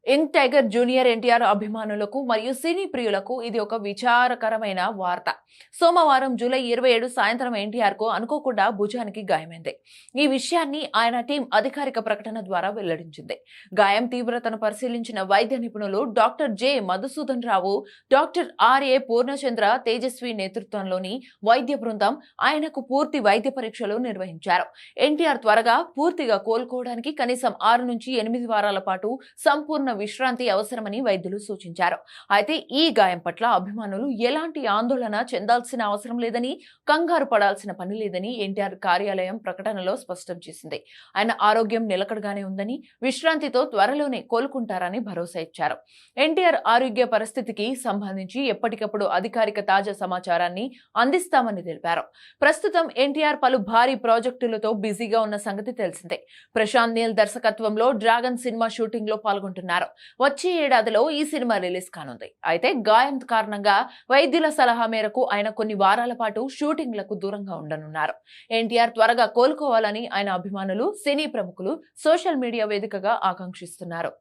Young tiger junior NTR అభిమానులకు మరియు సినీ ప్రియులకు ఇది ఒక విచారకరమైన వార్త. సోమవారం జూలై 27 సాయంత్రం ఎన్టీఆర్ కు అనుకోకుండా భుజానికి గాయమైంది. ఈ విషయాన్ని ఆయన టీం అధికారిక ప్రకటన ద్వారా వెల్లడించింది. గాయం తీవ్రతను పరిశీలించిన వైద్య నిపుణులు డాక్టర్ జె మధుసూదన్ రావు, డాక్టర్ ఆర్ఏ పూర్ణచంద్ర తేజస్వి నేతృత్వంలోని వైద్య బృందం ఆయనకు పూర్తి వైద్య పరీక్షలు నిర్వహించారు. ఎన్టీఆర్ త్వరగా పూర్తిగా కోలుకోవడానికి కనీసం 6 నుంచి 8 వారాల పాటు సంపూర్ణ విశ్రాంతి అవసరమని వైద్యులు సూచించారు. అయితే ఈ గాయం పట్ల అభిమానులు ఎలాంటి ఆందోళన చెందాల్సిన అవసరం లేదని, కంగారు పడాల్సిన పని లేదని ఎన్టీఆర్ కార్యాలయం ప్రకటనలో స్పష్టం చేసింది. ఆయన ఆరోగ్యం నిలకడగానే ఉందని, విశ్రాంతితో త్వరలోనే కోలుకుంటారని భరోసా ఇచ్చారు. ఎన్టీఆర్ ఆరోగ్య పరిస్థితికి సంబంధించి ఎప్పటికప్పుడు అధికారిక తాజా సమాచారాన్ని అందిస్తామని తెలిపారు. ప్రస్తుతం ఎన్టీఆర్ పలు భారీ ప్రాజెక్టులతో బిజీగా ఉన్న సంగతి తెలిసిందే. ప్రశాంత్ నీల్ దర్శకత్వంలో డ్రాగన్ సినిమా షూటింగ్ లో పాల్గొంటున్నారు. వచ్చే ఏడాదిలో ఈ సినిమా రిలీజ్ కానుంది. అయితే గాయం కారణంగా వైద్యుల సలహా మేరకు ఆయన కొన్ని వారాల పాటు షూటింగ్లకు దూరంగా ఉండనున్నారు. ఎన్టీఆర్ త్వరగా కోలుకోవాలని ఆయన అభిమానులు, సినీ ప్రముఖులు సోషల్ మీడియా వేదికగా ఆకాంక్షిస్తున్నారు.